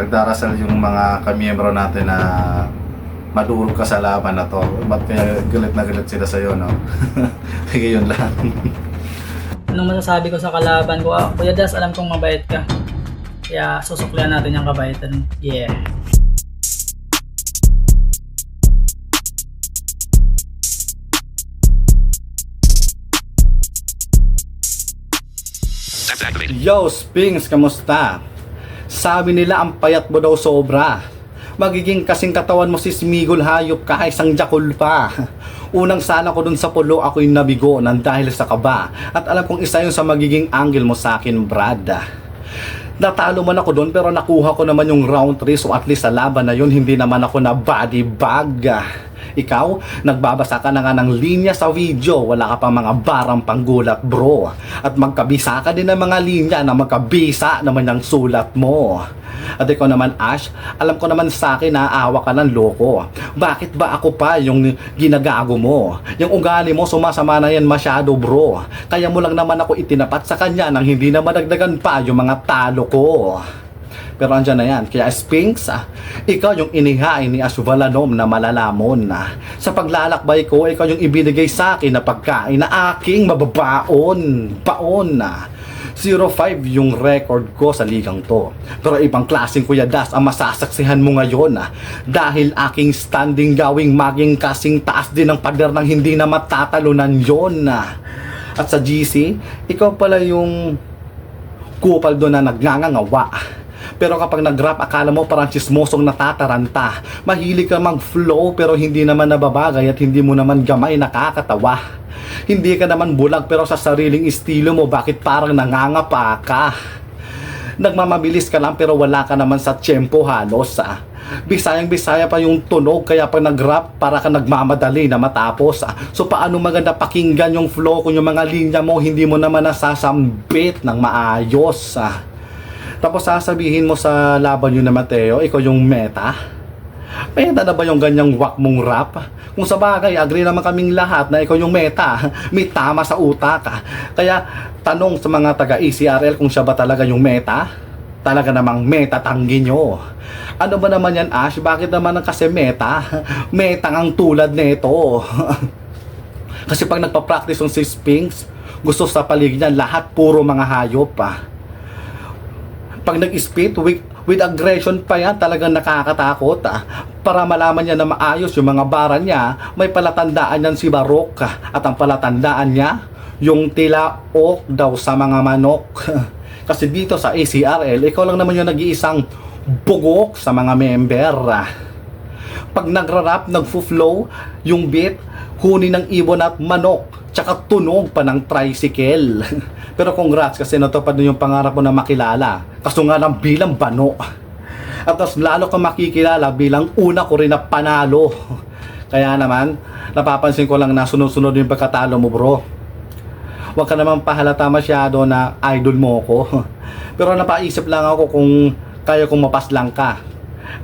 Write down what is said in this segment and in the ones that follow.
nagdarasal yung mga kamiyembro natin na madurog ka sa laban na to. Ba't kaya galit na galit sila sa'yo, no? Kaya yun lang. Anong masasabi ko sa kalaban ko? Kuya Das, alam kong mabait ka. Kaya susuklian natin yung kabaitan. Yeah. Yo, Spings, kamusta? Sabi nila ang payat mo daw sobra. Magiging kasing katawan mo si Smigol, hayop ka, isang jakul pa. Unang sana ko dun sa pulo, ako'y nabigo nang dahil sa kaba. At alam kong isa yun sa magiging angle mo sa akin, Brad. Natalo man ako doon pero nakuha ko naman yung round 3, so at least sa laban na yun hindi naman ako na body bag. Ikaw, nagbabasa ka na nga ng linya sa video, wala ka pang mga barang panggulat, bro. At magkabisa ka din ng mga linya na magkabisa naman ng sulat mo. At ikaw naman, Ash, alam ko naman sa akin na aawa ka ng loko. Bakit ba ako pa yung ginagago mo? Yung ugali mo, sumasama na yan masyado, bro. Kaya mo lang naman ako itinapat sa kanya nang hindi na madagdagan pa yung mga talo ko. Pero andyan na yan. Kaya Sphinx, ikaw yung inihain ni Ashvalanom na malalamon. Sa paglalakbay ko, ikaw yung ibinigay sa akin na pagkain na aking mababaon. Baon na. 0-5 yung record ko sa ligang to. Pero ibang klaseng Kuya Das ang masasaksihan mo ngayon. Dahil aking standing gawing maging kasing taas din ng pader ng hindi na matatalunan yon. At sa GC, ikaw pala yung kupal doon na nagngangawa. Pero kapag nag-rap, akala mo parang chismosong natataranta. Mahilig ka mag-flow pero hindi naman nababagay at hindi mo naman gamay nakakatawa. Hindi ka naman bulag pero sa sariling estilo mo, bakit parang nangangapa ka? Nagmamabilis ka lang pero wala ka naman sa tiyempo halos. Bisayang bisaya pa yung tunog, kaya pag nag-rap para ka nagmamadali na matapos. So paano maganda pakinggan yung flow kung yung mga linya mo hindi mo naman nasasambit ng maayos? Tapos sasabihin mo sa laban yun na Mateo, ikaw yung meta? Meta na ba yung ganyang wak mong rap? Kung sa bagay, agree naman kaming lahat na ikaw yung meta. May tama sa utak. Kaya tanong sa mga taga-ECRL kung siya ba talaga yung meta? Talaga namang meta tanggi nyo. Ano ba naman yan, Ash? Bakit naman ang kasi meta? Metang ang tulad nito. Kasi pag nagpa-practice yung si Sphinx, gusto sa paligid niya lahat puro mga hayop pa. Pag nag-spit with aggression pa yan, talagang nakakatakot. Para malaman niya na maayos yung mga bara niya, may palatandaan yan si Barok. At ang palatandaan niya, yung tilaok daw sa mga manok. Kasi dito sa ACRL, ikaw lang naman yung nag-iisang bugok sa mga member. Pag nagra-rap, nagfo-flow, yung beat, huni ng ibon at manok, tsaka tunog pa ng tricycle. Pero congrats kasi natupad na yung pangarap mo na makilala. Kaso nga lang bilang bano. At tapos lalo kang makikilala bilang una ko rin na panalo. Kaya naman, napapansin ko lang na sunod-sunod yung pagkatalo mo, bro. Huwag ka naman pahalata masyado na idol mo ko. Pero napaisip lang ako kung kaya kong mapaslang ka.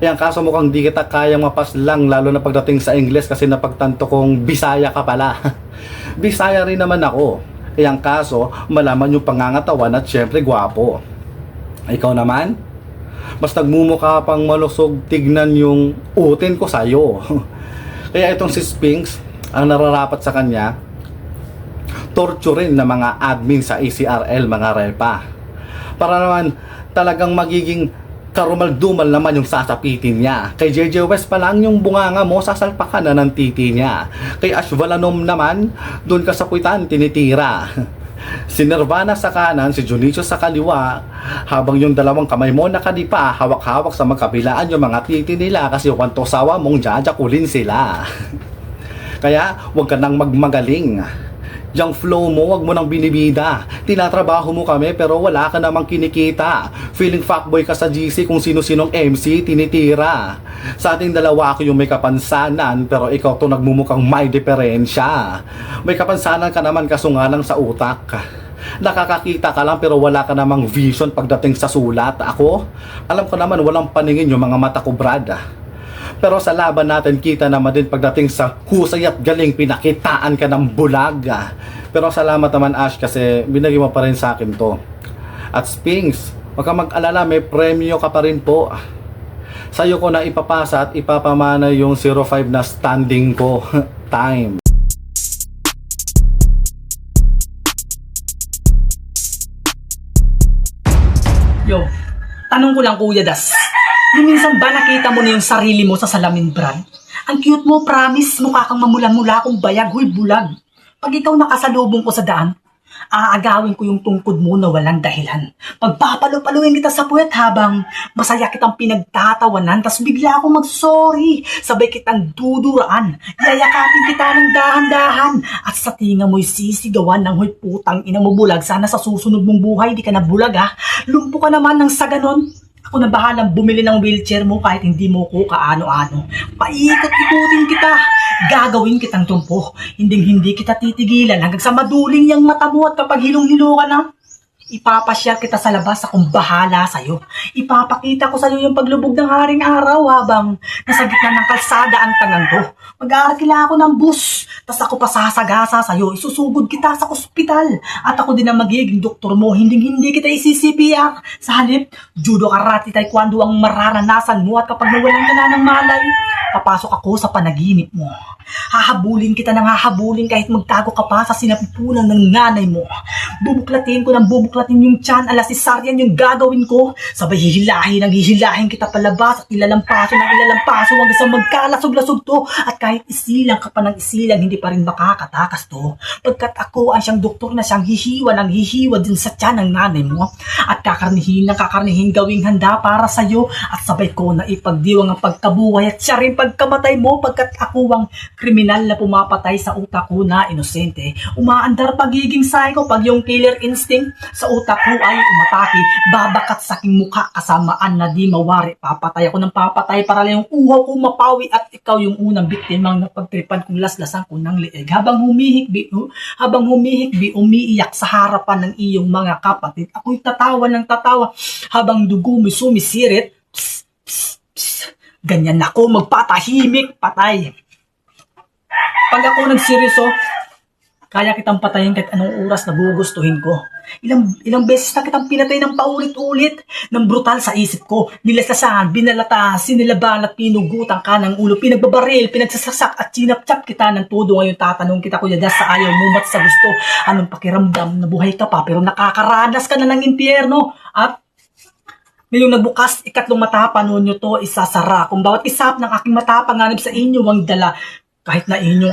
Ayan, kaso mukhang di kita kayang mapaslang, lalo na pagdating sa Ingles kasi napagtanto kong Bisaya ka pala. Bisaya rin naman ako. Ayan, kaso malaman yung pangangatawan at syempre gwapo. Ikaw naman, mas nagmumukha pang malusog tignan yung utin ko sa'yo. Kaya itong si Sphinx, ang nararapat sa kanya, torturin na mga admin sa ACRL, mga repa. Para naman talagang magiging karumal-dumal naman yung sasapitin niya. Kay JJ West pa lang yung bunganga mo, sasalpakan na ng titi niya. Kay Ashvalanom naman, doon ka sa puwitan tinitira. Si Nirvana sa kanan, si Junicio sa kaliwa, habang yung dalawang kamay mo nakadipa, hawak-hawak sa magkabilaan yung mga titi nila kasi wanto sawa mong jajakulin sila. Kaya huwag ka nang magmagaling. Yung flow mo, wag mo nang binibida. Tinatrabaho mo kami pero wala ka namang kinikita. Feeling fuckboy ka sa GC kung sino-sinong MC tinitira. Sa ating dalawa ako yung may kapansanan pero ikaw to nagmumukhang may diferensya. May kapansanan ka naman kaso nga lang sa utak. Nakakakita ka lang pero wala ka namang vision pagdating sa sulat. Ako, alam ko naman walang paningin yung mga mata ko, Brad. Pero sa laban natin, kita naman din pagdating sa husay at galing, pinakitaan ka ng bulag. Pero salamat naman, Ash, kasi binigay mo pa rin sa akin to. At Sphinx, huwag ka mag-alala, may premyo ka pa rin po. Sa'yo ko na ipapasa at ipapamana yung 05 na standing ko. Time. Yo, tanong ko lang Kuya Das. Minsan ba nakita mo na yung sarili mo sa salamin brand? Ang cute mo, promise, mukha kang mamula-mula kung bayag, huy bulag. Pag ikaw nakasalubong ko sa daan, aagawin ko yung tungkod mo na walang dahilan. Pagpapalo-paluin kita sa puwet habang masaya kitang pinagtatawanan, tas bigla akong mag-sorry. Sabay kitang duduraan, yayakapin kita ng dahan-dahan, at sa tinga mo'y sisigawan ng huy putang ina mo bulag. Sana sa susunod mong buhay di ka na bulag ha. Lumpo ka naman ng sa ganon. Ako na bahalang bumili ng wheelchair mo kahit hindi mo ko kaano-ano. Paikot-ikutin kita. Gagawin kitang tumpo. Hindi kita titigilan hanggang sa maduling yung mata mo at kapag hilong-hilo ka na, ipapasyal kita sa labas akong bahala sa'yo. Ipapakita ko sa'yo yung paglubog ng haring araw habang nasa gitna ng kalsada ang tangang ko. Mag-aarakila ako ng bus, tas ako pa sasagasa sa'yo. Isusugod kita sa ospital at ako din ang magiging doktor mo. Hindi kita isi-CPR. Sa halip, judo, karate, taekwondo ang mararanasan mo at kapag nawalan ka na ng malay, papasok ako sa panaginip mo. Hahabulin kita ng hahabulin kahit magtago ka pa sa sinapupunan ng nanay mo. Bubuklatin ko ng bubuklatin yung tiyan, ala cesarean yung gagawin ko. Sabay hihilahin kita palabas at ilalampaso hanggang sa magkalasog-lasog to. At kahit isilang ka pa ng isilang, hindi pa rin makakatakas to. Pagkat ako ang siyang doktor na siyang hihiwa din sa tiyan ng nanay mo. At kakarnihin gawing handa para sa'yo. At sabay ko na ipagdiwang ang pagkabuhay at siya rin pagkamatay mo. Pagkat ako ang kriminal na pumapatay sa utak ko na inosente. Umaandar pagiging psycho pag yung killer instinct sa utak ko ay umatake. Babakat sa aking mukha kasamaan na di mawari. Papatay ako ng papatay para lang yung uhaw ko mapawi at ikaw yung unang biktimang napagtripan kong laslasan ko ng lieg. Habang humihikbi, umiiyak sa harapan ng iyong mga kapatid. Ako'y tatawa ng tatawa habang dugo mo sumisirit. Psst, psst, psst. Ganyan ako magpatahimik, patay. Pag ako nagseryoso, kaya kitang patayin kahit anong oras na gugustuhin ko. Ilang beses na kitang pinatay ng paulit-ulit, ng brutal sa isip ko. Nilasasahan, binalata, sinilaban at pinugutan ka ng ulo, pinagbabaril, pinagsasasak at sinapchap kita ng todo. Ngayon tatanong kita Kuya Das sa ayaw mo mat sa gusto. Anong pakiramdam na buhay ka pa pero nakakaranas ka na ng impyerno? At ngayong nagbukas, ikatlong mata, paano nyo to isasara? Kung bawat isap ng aking mata, panganib sa inyo ang dala. Kahit na inyong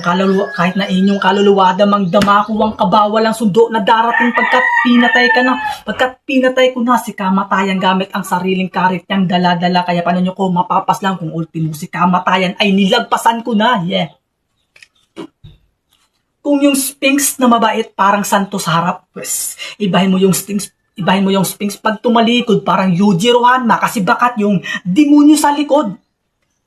kaluluwa damang dama ko ang kabawalang sundo na darating pagkat pinatay ko na si kamatayan gamit ang sariling karit niyang dala-dala. Kaya paano nyo ko mapapaslang kung ultimo si kamatayan ay nilagpasan ko na. Yeah. Kung yung Sphinx na mabait parang santo sa harap, pues ibahin mo yung Sphinx pag tumalikod parang Yuji Rohanma kasi bakat yung demonyo sa likod.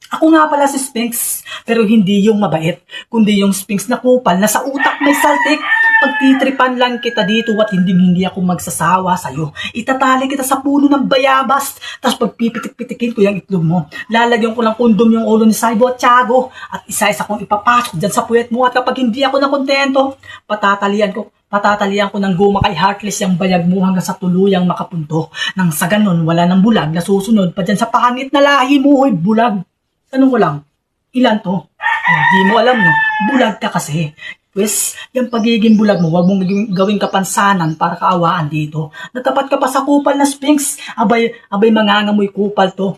Ako nga pala si Sphinx, pero hindi yung mabait, kundi yung Sphinx na kupal na sa utak may saltik. Pagtitripan lang kita dito at hindi ako magsasawa sa'yo. Itatali kita sa puno ng bayabas, tapos pagpipitik-pitikin ko yung itlog mo. Lalagyan ko lang kondom yung ulo ni Saibo at Tiago, at isa-isa kong ipapasok dyan sa puwet mo. At kapag hindi ako nakontento, patatalian ko ng guma kay Heartless yung bayag mo hanggang sa tuluyang makapunto. Nang sa ganon, wala ng bulag na susunod pa dyan sa pangit na lahi mo, hoy bulag. Tanong ko lang, ilan to? Hindi mo alam no, bulag ka kasi. Pues, yung pagiging bulag mo, wag mong gawing kapansanan para kaawaan dito. Natapat ka pa sa kupal na Sphinx, abay mangangamoy kupal to.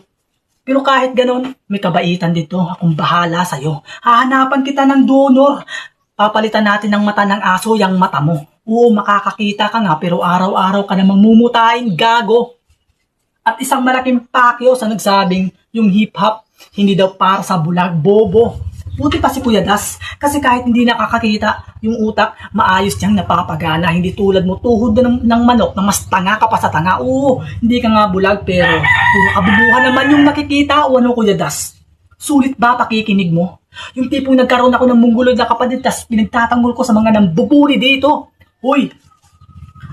Pero kahit ganon, may kabaitan dito, akong bahala sa'yo. Hahanapan kita ng donor. Papalitan natin ng mata ng aso yung mata mo. Oo, makakakita ka nga, pero araw-araw ka namang mumutahin, gago. At isang malaking pakyo sa nagsabing, yung hip-hop, hindi daw para sa bulag, bobo. Buti pa si Kuya Das, kasi kahit hindi nakakakita, yung utak, maayos niyang napapagana. Hindi tulad mo, tuhod ng manok na mas tanga ka pa sa tanga. Oo, hindi ka nga bulag, pero puro kabubuhan naman yung nakikita. O ano Kuya Das? Sulit ba pakikinig mo? Yung tipong nagkaroon ako ng munggulod na kapatid, tas pinagtatanggol ko sa mga nambubuli dito. Hoy!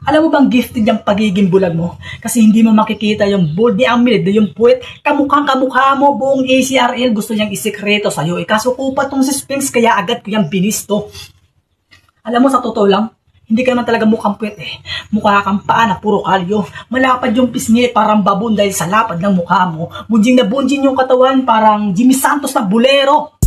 Alam mo bang gifted yung pagiging bulag mo? Kasi hindi mo makikita yung bold ni Amilid na yung puwet. Kamukha mo, buong ACRL gusto niyang isikreto sa'yo. Kaso kupa tong si Sphinx kaya agad ko yung binisto. Alam mo sa totoo lang, Hindi ka naman talaga mukhang puwet eh. Mukha kang paa na puro kalyo. Malapad yung pisngi parang babon dahil sa lapad ng mukha mo. Bunjing na bunjing yung katawan parang Jimmy Santos na bulero.